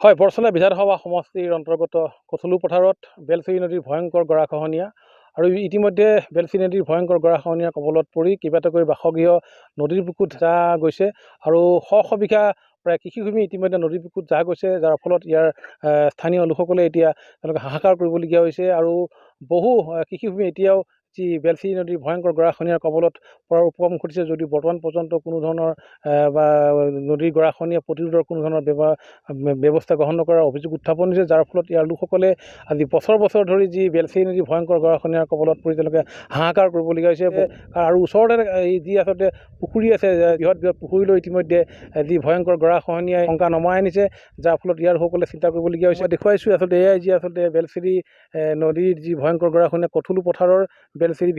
হয়, বৰচলা বিধানসভা সমষ্টিৰ অন্তৰ্গত কঠলু পথাৰত বেলচেৰি নদীৰ ভয়ংকৰ গৰাখহনীয়া আৰু ইতিমধ্যে বেলচেৰি নদীৰ ভয়ংকৰ গৰাখহনীয়াৰ কবলত পৰি কেইবাটাকৈ বাসগৃহ নদীৰ বুকুত জাহ গৈছে আৰু শ বিঘা প্ৰায় কৃষিভূমি ইতিমধ্যে নদীৰ বুকুত জাহ গৈছে, যাৰ ফলত ইয়াৰ স্থানীয় লোকসকলে এতিয়া তেওঁলোকে হাহাকাৰ কৰিবলগীয়া হৈছে আৰু বহু কৃষিভূমি এতিয়াও যি বেলচেৰি নদীৰ ভয়ংকৰ গৰাখহনীয়াৰ কবলত পৰাৰ উপক্ৰম ঘটিছে, যদিও বৰ্তমান পৰ্যন্ত কোনো ধৰণৰ বা নদীৰ গৰাখহনীয়া প্ৰতিৰোধৰ কোনো ধৰণৰ ব্যৱস্থা গ্ৰহণ নকৰাৰ অভিযোগ উত্থাপন হৈছে, যাৰ ফলত ইয়াৰ লোকসকলে আজি বছৰ বছৰ ধৰি যি বেলচেৰি নদীৰ ভয়ংকৰ গৰাখহনীয়াৰ কবলত পৰি তেওঁলোকে হাহাকাৰ কৰিবলগীয়া হৈছে। আৰু ওচৰতে এই যি আচলতে পুখুৰী আছে, বৃহৎ বৃহৎ পুখুৰীলৈ ইতিমধ্যে যি ভয়ংকৰ গৰাখহনীয়াই শংকা নমাই আনিছে, যাৰ ফলত ইয়াৰ লোকসকলে চিন্তা কৰিবলগীয়া হৈছে। দেখুৱাইছোঁ আচলতে এয়াই যি আচলতে বেলচেৰি নদীৰ যি ভয়ংকৰ গৰাখহনীয়া কঠলু পথাৰৰ বেলচেৰি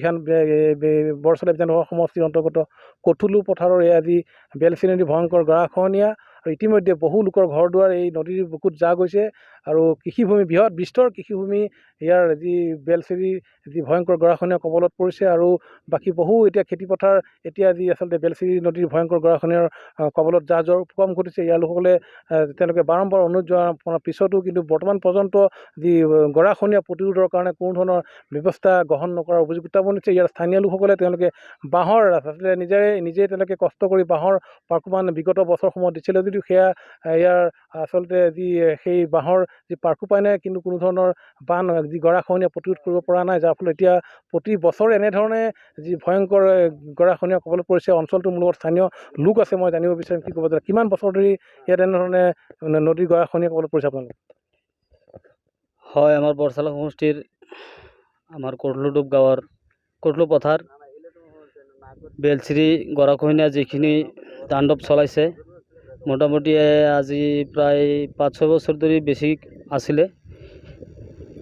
বৰচলা বিধানসভা সমষ্টিৰ অন্তৰ্গত কঠলু পথাৰৰ এয়া যি বেলচেৰি নদীৰ ভয়ংকৰ গৰাখহনীয়া আৰু ইতিমধ্যে বহু লোকৰ ঘৰ দুৱাৰ এই নদীৰ বুকুত জাহ গৈছে আৰু কৃষিভূমি বৃহৎ বিস্তৰ কৃষিভূমি ইয়াৰ যি বেলচেৰিৰ যি ভয়ংকৰ গৰাখহনীয়াৰ কবলত পৰিছে আৰু বাকী বহু এতিয়া খেতিপথাৰ এতিয়া যি আচলতে বেলচেৰি নদীৰ ভয়ংকৰ গৰাখহনীয়াৰ কবলত জাহ যোৱাৰ উপক্ৰম ঘটিছে। ইয়াৰ লোকসকলে তেওঁলোকে বাৰম্বাৰ অনুৰোধ জনোৱাৰ পিছতো কিন্তু বৰ্তমান পৰ্যন্ত যি গৰাখহনীয়া প্ৰতিৰোধৰ কাৰণে কোনো ধৰণৰ ব্যৱস্থা গ্ৰহণ নকৰাৰ অভিযোগ উত্থাপন হৈছে। ইয়াৰ স্থানীয় লোকসকলে তেওঁলোকে বাঁহৰ আচলতে নিজে তেওঁলোকে কষ্ট কৰি বাঁহৰ পাৰ্কোমান বিগত বছৰসমূহত দিছিলে, যদিও সেয়া ইয়াৰ আচলতে যি সেই বাঁহৰ যি পাৰ্কো পাই নাই, কিন্তু কোনো ধৰণৰ বান যি গৰাখহনীয়া প্ৰতিৰোধ কৰিব পৰা নাই, যাৰ ফলত এতিয়া প্ৰতি বছৰে এনেধৰণে যি ভয়ংকৰ গৰাখহনীয়াৰ কবলত পৰিছে। অঞ্চলটোৰ মোৰ লগত স্থানীয় লোক আছে, মই জানিব বিচাৰিম কি ক'ব যে কিমান বছৰ ধৰি ইয়াত এনেধৰণে নদীৰ গৰাখহনীয়াৰ কবলত পৰিছে আপোনালোক? হয়, আমাৰ বৰচলা সমষ্টিৰ আমাৰ কঠলুডুব গাঁৱৰ কঠলু পথাৰ বেলচেৰি গৰাখহনীয়া যিখিনি তাণ্ডৱ চলাইছে, মোটামুটি আজি প্ৰায় 5-6 বছৰ ধৰি বেছি আছিলে।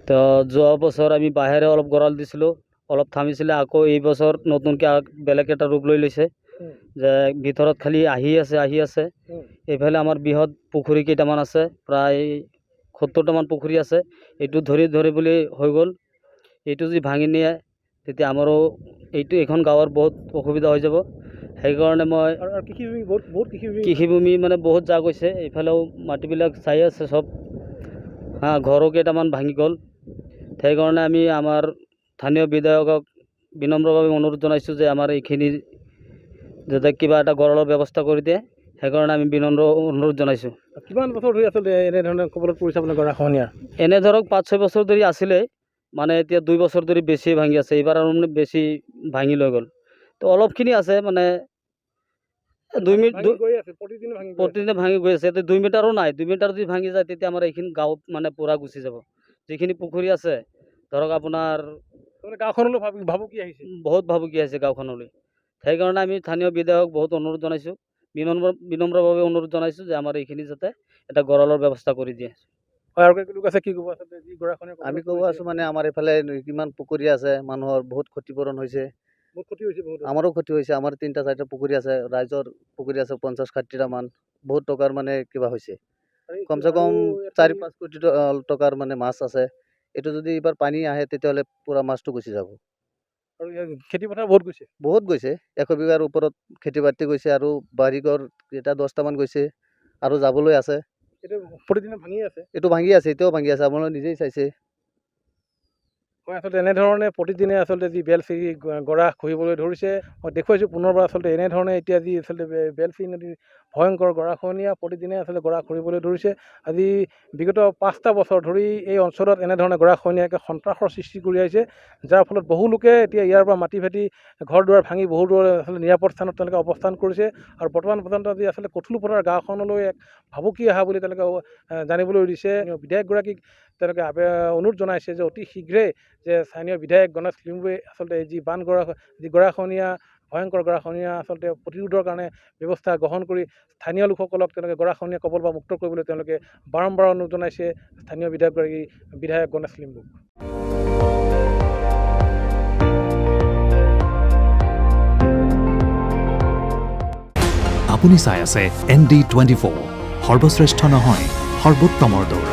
তো যোৱা বছৰ আমি বাহিৰে অলপ গঁৰাল দিছিলোঁ, অলপ থামিছিলে, আকৌ এই বছৰ নতুনকৈ বেলেগ এটা ৰূপ লৈ লৈছে যে ভিতৰত খালি আহি আছে। এইফালে আমাৰ বৃহৎ পুখুৰী কেইটামান আছে, প্ৰায় 70টামান পুখুৰী আছে। এইটো ধৰি বুলি হৈ গ'ল, এইটো যদি ভাঙি নিয়ে তেতিয়া আমাৰো এইখন গাঁৱৰ বহুত অসুবিধা হৈ যাব। সেইকাৰণে মই কৃষিভূমি মানে বহুত জাহ গৈছে, এইফালেও মাটিবিলাক চাই আছে চব, ঘৰো কেইটামান ভাঙি গ'ল। সেইকাৰণে আমি আমাৰ স্থানীয় বিধায়কক বিনম্ৰভাৱে অনুৰোধ জনাইছোঁ যে আমাৰ এইখিনি যাতে কিবা এটা গঁৰালৰ ব্যৱস্থা কৰি দিয়ে, সেইকাৰণে আমি বিনম্ৰ অনুৰোধ জনাইছোঁ। কিমান বছৰ ধৰি আচলতে এনেধৰণে কবলত পৰিছে আপোনাৰ গৰাখহনীয়াৰ? এনে ধৰক 5-6 বছৰ ধৰি আছিলে, মানে এতিয়া 2 বছৰ ধৰি বেছি ভাঙি আছে। এইবাৰ আৰু মানে বেছি ভাঙি লৈ গ'ল, তো অলপখিনি আছে, মানে 2 মিটাৰ প্ৰতিদিনে ভাঙি গৈ আছে। 2 মিটাৰো নাই, 2 মিটাৰ যদি ভাঙি যায় তেতিয়া আমাৰ এইখিনি গাঁৱত মানে পূৰা গুচি যাব। যিখিনি পুখুৰী আছে ধৰক আপোনাৰ গাঁওখনলৈ ভাবুকি আহিছে, বহুত ভাবুকি আহিছে গাঁওখনলৈ। সেইকাৰণে আমি স্থানীয় বিধায়কক বহুত অনুৰোধ জনাইছোঁ, বিনম্ৰভাৱে অনুৰোধ জনাইছোঁ যে আমাৰ এইখিনি যাতে এটা গঁৰালৰ ব্যৱস্থা কৰি দিয়ে। আমি ক'ব আছোঁ মানে আমাৰ এইফালে কিমান পুখুৰী আছে, মানুহৰ বহুত ক্ষতিপূৰণ হৈছে, আমাৰো ক্ষতি হৈছে। আমাৰ 3-4টা পুখুৰী আছে, ৰাইজৰ পুখুৰী আছে 50-60টামান, বহুত টকাৰ মানে কিবা হৈছে। কমচে কম 4-5 কোটি টকাৰ মানে মাছ আছে। এইটো যদি এইবাৰ পানী আহে তেতিয়াহ'লে পূৰা মাছটো গুচি যাব। আৰু খেতিপথাৰ বহুত গৈছে 100 বিঘাৰ ওপৰত খেতি বাতি গৈছে, আৰু বাৰীঘৰ এটা 10টামান গৈছে, আৰু যাবলৈ আছে। প্ৰতিদিনে ভাঙি আছে, এতিয়াও ভাঙি আছে, আপোনালোকে নিজেই চাইছে। হয়, আচলতে এনেধৰণে প্ৰতিদিনে আচলতে যি বেলচেৰি গৰা খহিবলৈ ধৰিছে। মই দেখুৱাইছোঁ পুনৰবাৰ আচলতে এনেধৰণে এতিয়া যি আচলতে বেলচেৰি নদীৰ ভয়ংকৰ গৰাখহনীয়া প্ৰতিদিনে আচলতে গৰা খহিবলৈ ধৰিছে। আজি বিগত 5টা বছৰ ধৰি এই অঞ্চলত এনেধৰণে গৰাখহনীয়াকে সন্ত্ৰাসৰ সৃষ্টি কৰি আহিছে, যাৰ ফলত বহু লোকে এতিয়া ইয়াৰ পৰা মাটি ফাটি ঘৰ দুৱাৰ ভাঙি বহু দূৰ আচলতে নিৰাপদ স্থানত তেওঁলোকে অৱস্থান কৰিছে। আৰু বৰ্তমান পৰ্যন্ত আজি আচলতে কঠলু পথাৰ গাঁওখনলৈ এক ভাবুকি অহা বুলি তেওঁলোকে জানিবলৈ দিছে। বিধায়কগৰাকীক তেওঁলোকে অনুৰোধ জনাইছে যে অতি শীঘ্ৰেই যে স্থানীয় বিধায়ক গণেশ লিম্বুৱে আচলতে যি গৰাখহনীয়া ভয়ংকৰ গৰাখহনীয়া আচলতে প্ৰতিৰোধৰ কাৰণে ব্যৱস্থা গ্ৰহণ কৰি স্থানীয় লোকসকলক তেওঁলোকে গৰাখহনীয়া কবলৰ পৰা মুক্ত কৰিবলৈ তেওঁলোকে বাৰম্বাৰ অনুৰোধ জনাইছে স্থানীয় বিধায়ক গণেশ লিম্বুক। আপুনি চাই আছে ND24, সৰ্বশ্ৰেষ্ঠ নহয় সৰ্বোত্তমৰ দৌৰ।